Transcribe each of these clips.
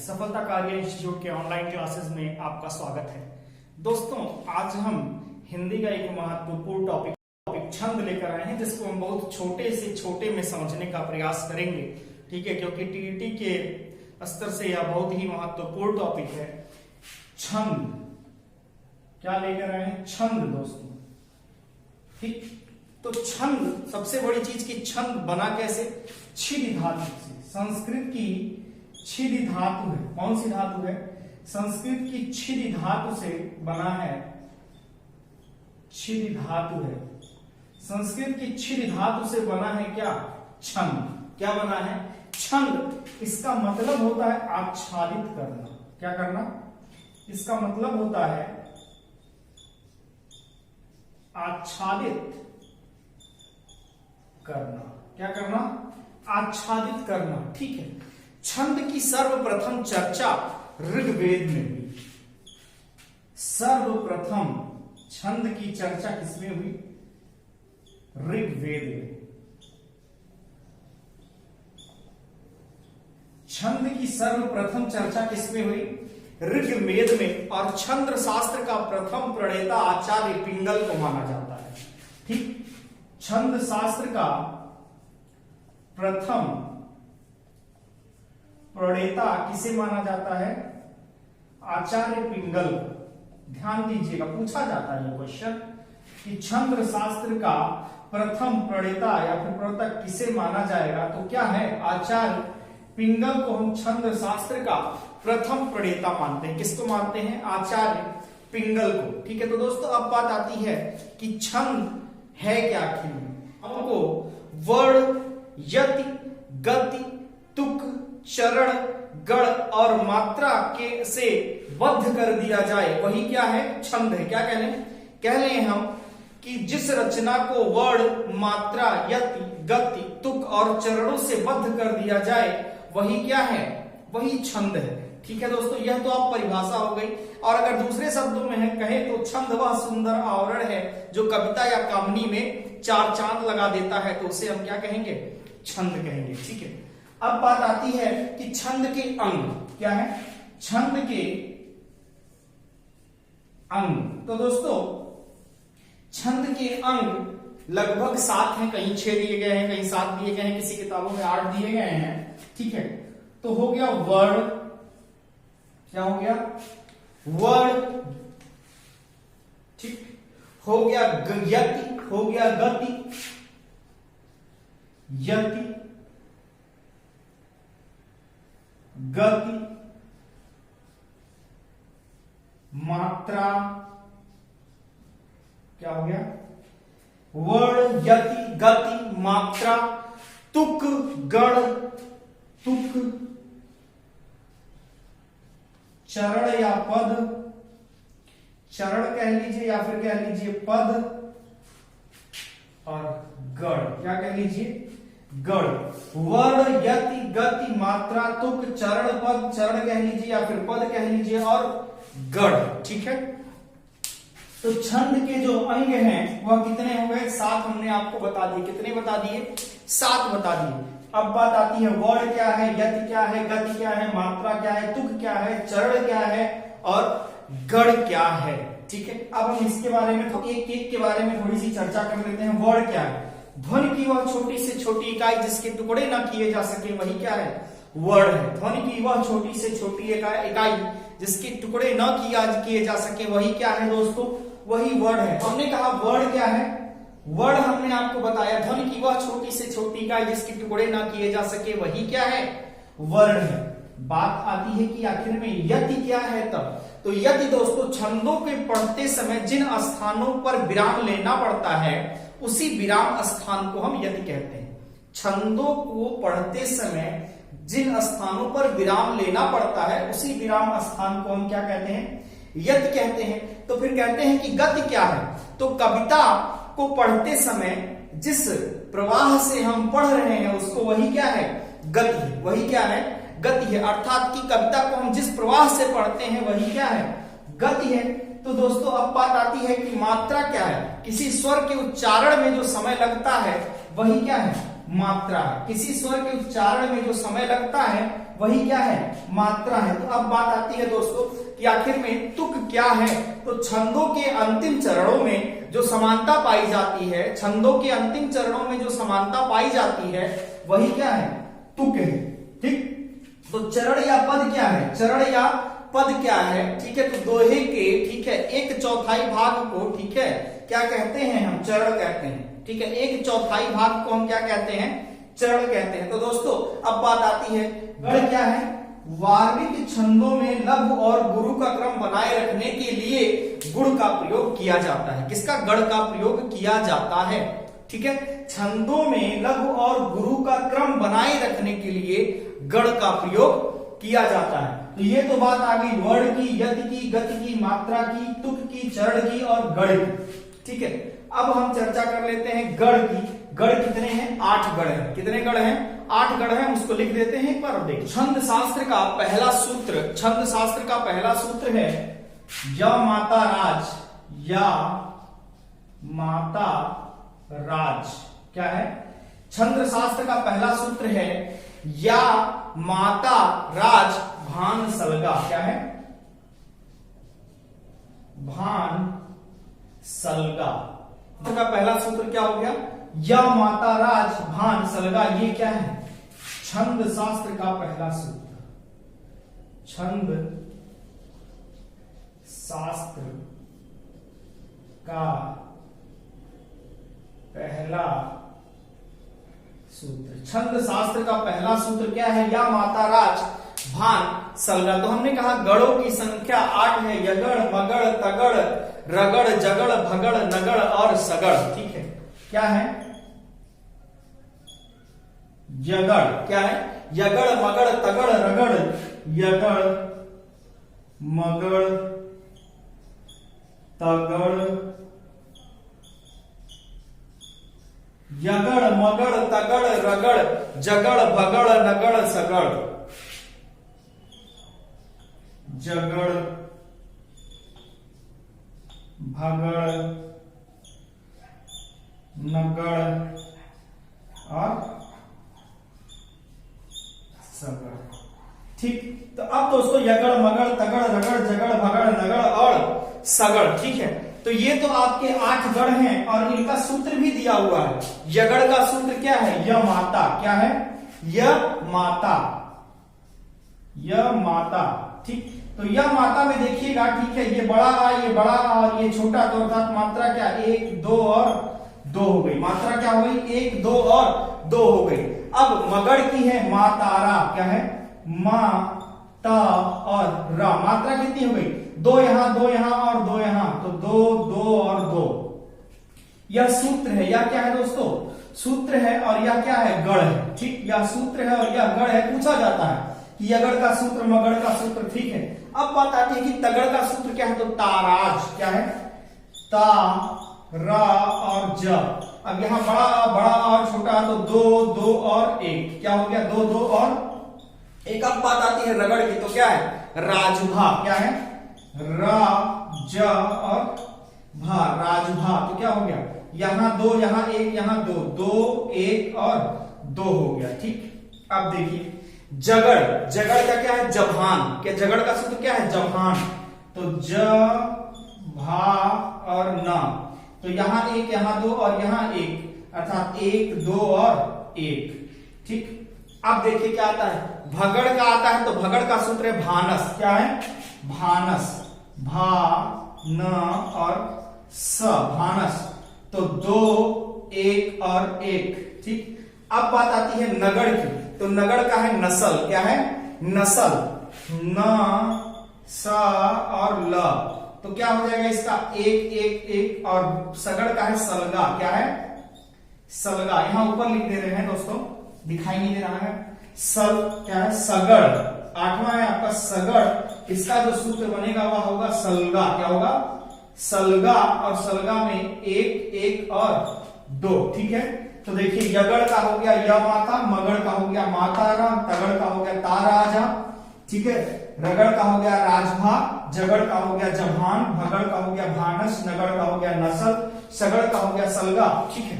सफलता कार्य इंस्टीट्यूट के ऑनलाइन क्लासेस में आपका स्वागत है। दोस्तों, आज हम हिंदी का एक महत्वपूर्ण टॉपिक छंद लेकर आए हैं, जिसको हम बहुत छोटे से छोटे में समझने का प्रयास करेंगे। ठीक है, क्योंकि टीईटी के स्तर से यह बहुत ही महत्वपूर्ण टॉपिक है। छंद क्या लेकर आए हैं? छंद दोस्तों। ठीक, तो छंद सबसे बड़ी चीज की छंद बना कैसे? छिदि धातु से। संस्कृत की छिदि धातु है। कौन सी धातु है? संस्कृत की छिदि धातु से बना है। छिदि धातु है। संस्कृत की छिदि धातु से बना है क्या? छंद। क्या बना है? छंद। इसका मतलब होता है आच्छादित करना। क्या करना? इसका मतलब होता है आच्छादित करना। क्या करना? आच्छादित करना। ठीक है। छंद की सर्वप्रथम चर्चा ऋग्वेद में हुई। सर्वप्रथम छंद की चर्चा किसमें हुई? ऋग्वेद में। छंद की सर्वप्रथम चर्चा किसमें हुई? ऋग्वेद में। और छंद शास्त्र का प्रथम प्रणेता आचार्य पिंगल को माना जाता है। ठीक, छंद शास्त्र का प्रथम प्रणेता किसे माना जाता है? आचार्य पिंगल। ध्यान दीजिएगा, पूछा जाता है ये क्वेश्चन कि छंद शास्त्र का प्रथम प्रणेता या फिर प्रवर्तक किसे माना जाएगा, तो क्या है? आचार्य पिंगल को हम छंद शास्त्र का प्रथम प्रणेता मानते हैं। किसको मानते हैं? आचार्य पिंगल को। ठीक है, तो दोस्तों अब बात आती है कि छंद है क्या आखिर में। हमको वर्ण, यति, गति, तुक, चरण, गण और मात्रा के से बद्ध कर दिया जाए, वही क्या है? छंद है। क्या कह लें हम कि जिस रचना को वर्ण, मात्रा, यति, गति, तुक और चरणों से बद्ध कर दिया जाए, वही क्या है? वही छंद है। ठीक है दोस्तों, यह तो आप परिभाषा हो गई। और अगर दूसरे शब्दों में है कहे तो छंद वह सुंदर आवरण है जो कविता या कहानी में चार चांद लगा देता है, तो उसे हम क्या कहेंगे? छंद कहेंगे। ठीक है, अब बात आती है कि छंद के अंग क्या है? छंद के अंग, तो दोस्तों छंद के अंग लगभग 7 हैं। कहीं 6 दिए गए हैं, कहीं 7 दिए गए हैं, किसी किताबों में 8 दिए गए हैं। ठीक है, तो हो गया वर्ण। क्या हो गया? वर्ण। ठीक, हो गया यति, हो गया गति, यति, गति, मात्रा। क्या हो गया? वर्ण, यति, गति, मात्रा, तुक, गण, तुक, चरण या पद। चरण कह लीजिए या फिर कह लीजिए पद, और गण। क्या कह लीजिए? गण। वर्ण, यति, गति, मात्रा, तुक, चरण, पद। चरण कह लीजिए या फिर पद कह लीजिए, और गण। ठीक है, तो छंद के जो अंग हैं वह कितने हो गए? 7 हमने आपको बता दिए। कितने बता दिए? 7 बता दिए। अब बात आती है वर्ण क्या है, यति क्या है, गति क्या है, मात्रा क्या है, तुक क्या है, चरण क्या है और गण क्या है। ठीक है, अब हम इसके बारे में एक एक के बारे में थोड़ी सी चर्चा कर लेते हैं। वर्ण क्या है? ध्वनि की वह छोटी से छोटी इकाई जिसके टुकड़े ना किए जा सके, वही क्या है? वर्ण है। ध्वनि की वह छोटी से छोटी इकाई जिसके टुकड़े न किए जा सके, वही क्या है दोस्तों? वही वर्ण है। हमने कहा वर्ण क्या है? वर्ण हमने आपको बताया ध्वनि की वह छोटी से छोटी इकाई जिसके टुकड़े ना किए जा सके, वही क्या है? वर्ण है। बात आती है कि आखिर में यति क्या है तब। तो यति दोस्तों छंदों के पढ़ते समय जिन स्थानों पर विराम लेना पड़ता है, उसी विराम स्थान को हम यति कहते हैं। छंदों को पढ़ते समय जिन स्थानों पर विराम लेना पड़ता है, उसी विराम स्थान को हम क्या कहते हैं? यति कहते हैं। तो फिर कहते हैं कि गति क्या है? तो कविता को पढ़ते समय जिस प्रवाह से हम पढ़ रहे हैं उसको वही क्या है? गति है। वही क्या है? गति है। अर्थात कि कविता को हम जिस प्रवाह से पढ़ते हैं वही क्या है? गति है। तो दोस्तों अब बात आती है कि मात्रा क्या है? किसी स्वर के उच्चारण में जो समय लगता है वही क्या है? मात्रा है। किसी स्वर के उच्चारण में जो समय लगता है वही क्या है, मात्रा है। तो अब बात आती है दोस्तों कि आखिर में तुक क्या है। तो छंदों के अंतिम चरणों में जो समानता पाई जाती है, छंदों के अंतिम चरणों में जो समानता पाई जाती है वही क्या है, तुक है। ठीक, तो चरण या पद क्या है, चरण या पद क्या है, ठीक है। तो दोहे के, ठीक है, 1/4 भाग को, ठीक है, क्या कहते हैं हम, चरण कहते हैं। ठीक है, 1/4 भाग को हम क्या कहते हैं, चरण कहते हैं। तो दोस्तों अब बात आती है, गढ़ क्या है, वार्णिक छंदों में लघु और गुरु का क्रम बनाए रखने के लिए गुण का प्रयोग किया जाता है। किसका, गढ़ का प्रयोग किया जाता है। ठीक है, छंदों में लघु और गुरु का क्रम बनाए रखने के लिए गढ़ का प्रयोग किया जाता है। तो ये तो बात आ गई वर्ण की, यति की, गति की, मात्रा की, तुक की, चरण की और गढ़ की। ठीक है, अब हम चर्चा कर लेते हैं गढ़ की। गढ़ कितने हैं, 8 गढ़ हैं। कितने गढ़ हैं, 8 गढ़ हैं। उसको लिख देते हैं एक बार, देखिए। छंद शास्त्र का पहला सूत्र, छंद शास्त्र का पहला सूत्र है या माता राज, या माता राज। क्या है, छंद शास्त्र का पहला सूत्र है या माता राज भान सलगा। क्या है, भान सलगा का पहला सूत्र क्या हो गया, या माता राज भान सलगा। ये क्या है, छंद शास्त्र का पहला सूत्र। छंद शास्त्र का पहला सूत्र, छंद शास्त्र का पहला सूत्र क्या है, या माता राज भान सलगा। तो हमने कहा गढ़ों की संख्या 8 है, यगड़, मगड़, तगड़, रगड़, जगड़, भगड़, नगड़ और सगड़। ठीक है, क्या है, यगड़। क्या है, यगड़, मगड़, तगड़, रगड़, यगड़, मगड़, तगड़, यगड़, मगड़, तगड़, रगड़, जगड़, भगड़, नगड़, सगड़। जगड़, भगड़, नगड़ और सगड़। ठीक, तो अब दोस्तों यगड़, मगड़, तगड़, रगड़, जगड़, भगड़, नगड़ और सगड़। ठीक है, तो ये तो आपके 8 गढ़ हैं और इनका सूत्र भी दिया हुआ है। यगड़ का सूत्र क्या है, य माता। क्या है, य माता, य माता। ठीक, तो यह माता में देखिएगा, ठीक है, ये बड़ा आ, ये बड़ा आ और ये छोटा, तो अर्थात मात्रा क्या, 1 2 और 2 हो गई। मात्रा क्या हो गई, 1 2 और 2 हो गई। अब मगड़ की है मातारा। क्या है, मा ता और रा। मात्रा कितनी हो गई, 2 यहां, 2 यहां और 2 यहां, तो 2 2 और 2। यह सूत्र है, यह क्या है दोस्तों, सूत्र है और यह क्या है, गढ़ है। ठीक, यह सूत्र है और यह गढ़ है। पूछा जाता है कि यगड़ का सूत्र, मगड़ का सूत्र। ठीक है, अब बात आती है कि तगड़ का सूत्र क्या है, तो ताराज। क्या है, ता रा और ज। अब यहां बड़ा और छोटा, तो 2 2 और 1। क्या हो गया, 2 2 और 1। अब बात आती है रगड़ की, तो क्या है, राजभा। क्या है, रा ज और भा, राजभा। तो क्या हो गया, यहां 2 यहां 1 यहां 2 2 1 और 2 हो गया। ठीक, अब देखिए जगड़, जगड़ का क्या है, जभान। क्या, जगड़ का सूत्र क्या है, जभान। तो ज भा और न, तो यहां 1 यहां 2 और यहां 1, अर्थात 1 2 और 1। ठीक, अब देखिए क्या आता है, भगड़ का आता है। तो भगड़ का सूत्र है भानस। क्या है, भानस, भा न और स, भानस। तो 2 1 और 1। ठीक, अब बात आती है नगड़ की। तो नगड़ का है नसल। क्या है, नसल, न सा और ल। तो क्या हो जाएगा इसका, 1 1 1 और सगड़ का है सलगा। क्या है, सलगा। यहां ऊपर लिख दे रहे हैं दोस्तों, दिखाई नहीं दे रहा है। सल क्या है, सगड़। 8वां है आपका सगड़। इसका जो सूत्र बनेगा वह होगा सलगा। क्या होगा, सलगा। और सलगा में 1 1 और 2। ठीक है, तो देखिए यगड़ का हो गया य माता, मगड़ का हो गया मातारा, तगड़ का हो गया ताराजा। ठीक है, रगड़ का हो गया राजभा, जगड़ का हो गया जभान, भगड़ का हो गया भानस, नगड़ का हो गया नसल, सगड़ का हो गया सलगा। ठीक है,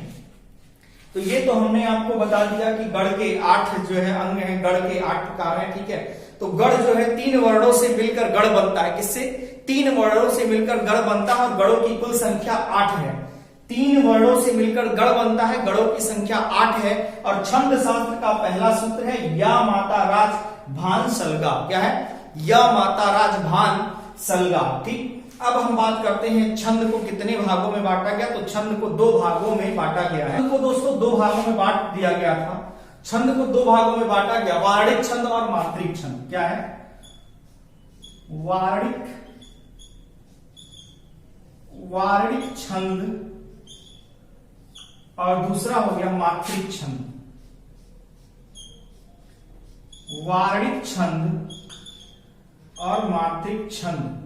तो ये तो हमने आपको बता दिया कि गढ़ के 8 जो है अंग हैं, गढ़ के 8 प्रकार हैं, ठीक है। तो गढ़ जो है 3 वर्णों से मिलकर गढ़ बनता है। किससे? 3 वर्णों से मिलकर गढ़ बनता है और गढ़ों की कुल संख्या 8 है। 3 वर्णों से मिलकर गढ़ बनता है, गढ़ों की संख्या 8 है। और छंद शास्त्र का पहला सूत्र है या माता राज भान सलगा। क्या है? या माता राज भान सलगा। ठीक। अब हम बात करते हैं छंद को कितने भागों में बांटा गया। तो छंद को 2 भागों में बांटा गया है। छंद को दोस्तों 2 भागों में बांट दिया गया था। छंद को 2 भागों में बांटा गया, वार्णिक छंद और मात्रिक छंद। क्या है? वार्णिक छंद और दूसरा हो गया मात्रिक छंद। वार्णिक छंद और मात्रिक छंद।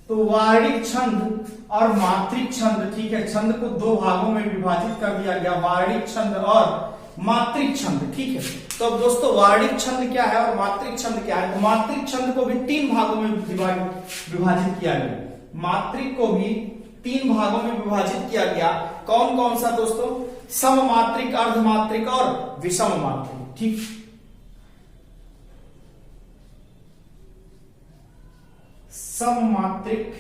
तो वार्णिक छंद और मात्रिक छंद, ठीक है, छंद को 2 भागों में विभाजित कर दिया गया, वार्णिक छंद और मात्रिक छंद। ठीक है। तो अब दोस्तों वार्णिक छंद क्या है और मात्रिक छंद क्या है? तो मात्रिक छंद को भी 3 भागों में विभाजित किया गया। मात्रिक को भी 3 भागों में विभाजित किया गया। कौन कौन सा दोस्तों? सममात्रिक, अर्धमात्रिक और विषम मात्रिक। ठीक। सममात्रिक,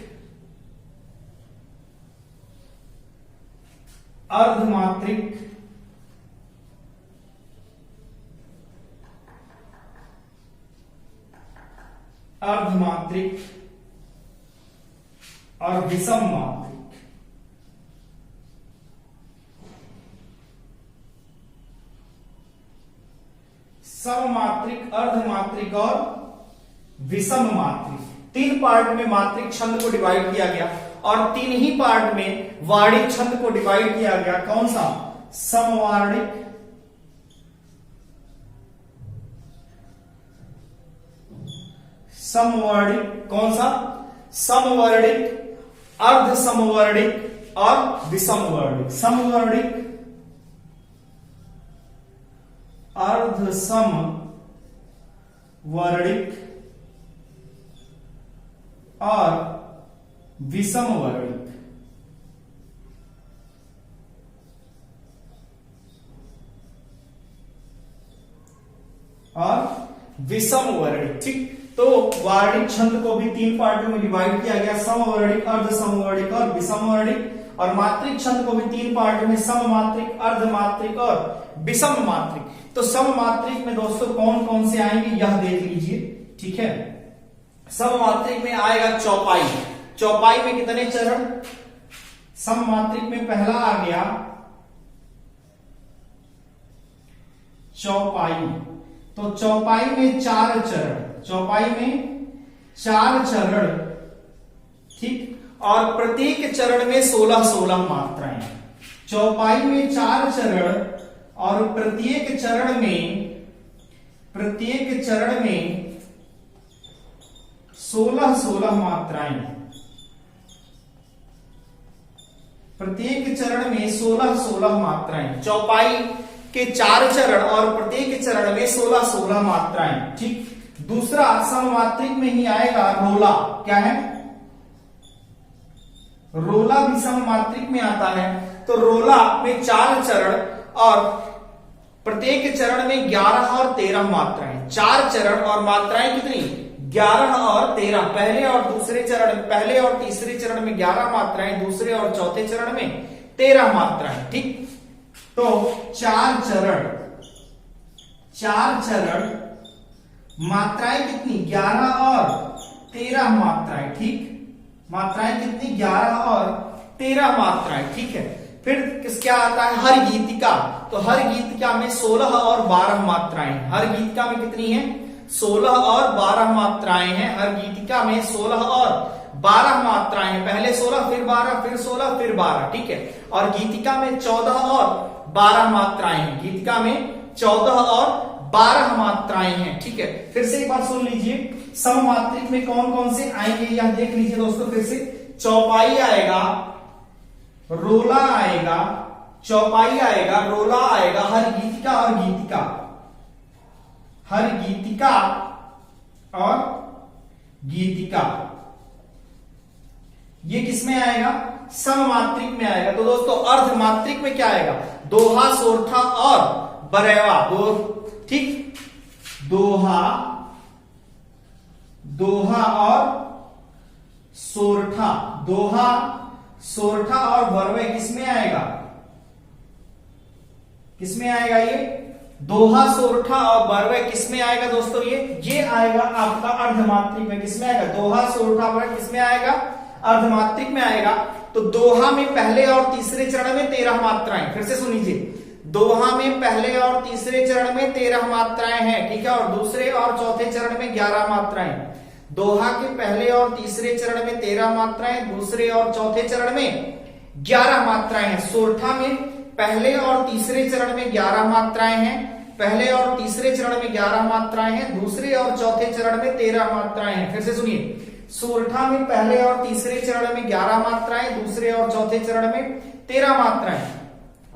अर्धमात्रिक, और विषम मात्रिक। सममात्रिक, अर्धमात्रिक और विषम मात्रिक। 3 पार्ट में मात्रिक छंद को डिवाइड किया गया और 3 ही पार्ट में वार्णिक छंद को डिवाइड किया गया। कौन सा? समवार्णिक, समवर्णिक, कौन सा? समवर्णिक, अर्ध समवर्णिक और विषमवर्णिक। समवर्णिक, अर्ध समवर्णिक और विषमवर्णिक। ठीक। तो वार्णिक छंद को भी 3 पार्टों में डिवाइड किया गया, समवर्णिक, अर्ध समवर्णिक और विषमवर्णिक। और मात्रिक छंद को भी 3 पार्ट में, सममात्रिक, अर्धमात्रिक और विषम मात्रिक। तो सममात्रिक में दोस्तों कौन कौन से आएंगे यह देख लीजिए। ठीक है। सममात्रिक में आएगा चौपाई। चौपाई में कितने चरण? सममात्रिक में पहला आ गया चौपाई। तो चौपाई में 4 चरण। चौपाई में 4 चरण। ठीक। और प्रत्येक चरण में 16-16 मात्राएं। चौपाई में 4 चरण और प्रत्येक चरण में 16-16 मात्राएं। प्रत्येक चरण में 16-16 मात्राएं। चौपाई के 4 चरण और प्रत्येक चरण में 16-16 मात्राएं। ठीक। दूसरा सममात्रिक में ही आएगा रोला। क्या है? रोला भी सममात्रिक में आता है। तो रोला में 4 चरण और प्रत्येक चरण में 11 और 13 मात्राएं। 4 चरण और मात्राएं कितनी? 11 और 13। पहले और तीसरे चरण में 11 मात्राएं, दूसरे और चौथे चरण में 13 मात्राएं। ठीक। तो 4 चरण मात्राएं कितनी? 11 और 13 मात्राएं। ठीक। मात्राएं कितनी? 11 और 13 मात्राएं। ठीक है। फिर क्या आता है? हर गीतिका। तो हर गीतिका में 16 और 12 मात्राएं। हर गीतिका में कितनी है? 16 और 12 मात्राएं हैं। हर गीतिका में 16 और 12 मात्राएं हैं। पहले 16 फिर 12 फिर 16 फिर 12। ठीक है। और गीतिका में 14 और 12 मात्राएं हैं। गीतिका में 14 और 12 मात्राएं हैं। ठीक है। फिर से एक बार सुन लीजिए, सममात्रिक में कौन कौन से आएंगे यह देख लीजिए दोस्तों। फिर से चौपाई आएगा, रोला आएगा, चौपाई आएगा, रोला आएगा, हर गीतिका और गीतिका, हर गीतिका और गीतिका, ये किसमें आएगा? सममात्रिक में आएगा। तो दोस्तों अर्धमात्रिक में क्या आएगा? दोहा, सोरठा और बरेवा, दो, ठीक, दोहा और सोरठा, दोहा, सोरठा और बरवे किसमें आएगा? किसमें आएगा ये? दोहा, सोरठा और बरवे किसमें आएगा दोस्तों? ये आएगा आपका अर्धमात्रिक में। किसमें आएगा? दोहा, सोरठा, बरवे किसमें आएगा? अर्धमात्रिक में आएगा। तो दोहा में पहले और तीसरे चरण में 13 मात्राएं, फिर से सुन लीजिए, दोहा में पहले और तीसरे चरण में 13 मात्राएं हैं, ठीक है, और दूसरे और चौथे चरण में 11 मात्राएं। दोहा के पहले और तीसरे चरण में 13 मात्राएं, दूसरे और चौथे चरण में 11 मात्राएं हैं। सोरठा में पहले और तीसरे चरण में 11 मात्राएं हैं, पहले और तीसरे चरण में 11 मात्राएं हैं, दूसरे और चौथे चरण में 13 मात्राएं हैं। फिर से सुनिए, सोरठा में पहले और तीसरे चरण में 11 मात्राएं, दूसरे और चौथे चरण में 13 मात्राएं।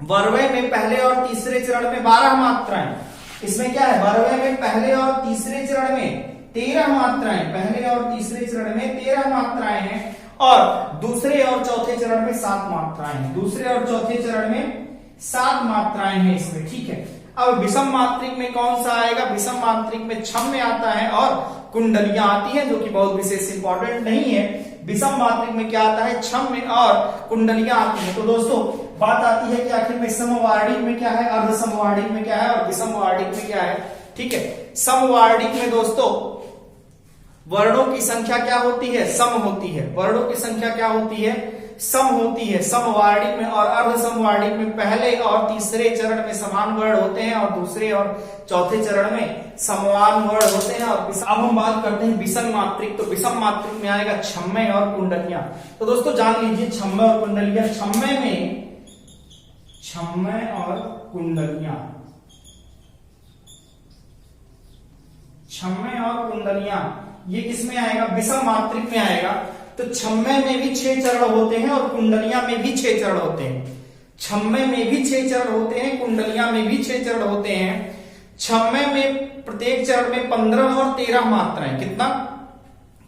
बरवे में पहले और तीसरे चरण में 12 मात्राएं। इसमें क्या है? बरवे में पहले और तीसरे चरण में 13 मात्राएं, पहले और तीसरे चरण में 13 मात्राएं हैं, और दूसरे और चौथे चरण में 7 मात्राएं हैं। दूसरे और चौथे चरण में 7 मात्राएं हैं इसमें, ठीक है। अब विषम मात्रिक में कौन सा आएगा? विषम मात्रिक में छम्य आता है और कुंडलियां आती हैं, जो कि बहुत विशेष इंपॉर्टेंट नहीं है। विषम मात्रिक में क्या आता है? छम्य और कुंडलियां आती हैं। तो दोस्तों बात आती है कि आखिर में समवार्णिक में क्या है, अर्ध समवार्णिक में क्या है और विषम वार्णिक में क्या है, ठीक है। समवार्णिक में दोस्तों वर्णों की संख्या क्या होती है? सम होती है। वर्णों की संख्या क्या होती है? सम होती है समवार्णिक में। और अर्ध समवार्णिक में पहले और तीसरे चरण में समान वर्ण होते हैं और दूसरे और चौथे चरण में समान वर्ण होते हैं। और अब हम बात करते हैं विषम मात्रिक। तो विषम मात्रिक में आएगा छम्य और कुंडलियां। तो दोस्तों जान लीजिए छम्य और कुंडलियां। छम्य में छम्य और कुंडलियां, छम्य और कुंडलियां ये किसमें आएगा? विषम मात्रिक में आएगा। तो छम्य में भी 6 चरण होते हैं और कुंडलियां में भी 6 चरण होते हैं। छम्य में भी 6 चरण होते हैं, कुंडलियां में भी 6 चरण होते हैं। छम्य में प्रत्येक चरण में 15 और 13 मात्राएं, कितना?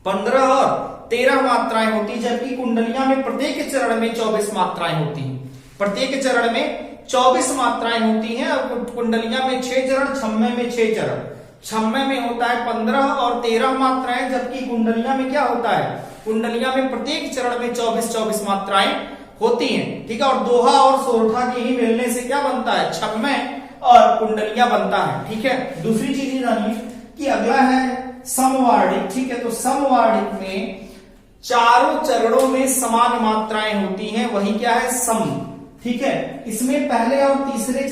15 और 13 मात्राएं होती है, जबकि कुंडलियां में प्रत्येक चरण में 24 मात्राएं होती हैं। प्रत्येक चरण में 24 मात्राएं होती हैं और कुंडलियां में 6 चरण, छम्य में 6 चरण। छम्य में होता है 15 और 13 मात्राएं, जबकि कुंडलियां में क्या होता है? कुंडलियां में प्रत्येक चरण में 24 मात्राएं होती हैं, ठीक है। और दोहा और सोरठा के ही मिलने से क्या बनता है? छम्य और कुंडलियां बनता है, ठीक है। दूसरी चीज ये जानिए कि अगला है समवार्णिक, ठीक है। तो समवार्णिक में चारों चरणों में समान मात्राएं होती हैं, वही क्या है? सम, ठीक है। इसमें पहले और तीसरे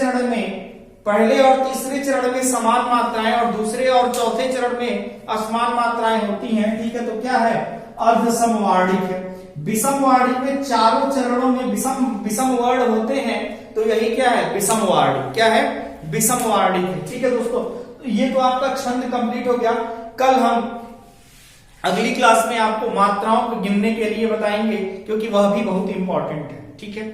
चरण में समान मात्राएं और दूसरे और चौथे चरण में असमान मात्राएं होती हैं, ठीक है। तो क्या है? अर्ध समवार्णिक है। विषम वार्णिक में चारों चरणों में विषम वर्ण होते हैं, तो यही क्या है? विषम वार्णिक। क्या है? विषम वार्णिक है, ठीक है दोस्तों। तो ये तो आपका छंद कंप्लीट हो गया। कल हम अगली क्लास में आपको मात्राओं को गिनने के लिए बताएंगे, क्योंकि वह भी बहुत इंपॉर्टेंट है, ठीक है।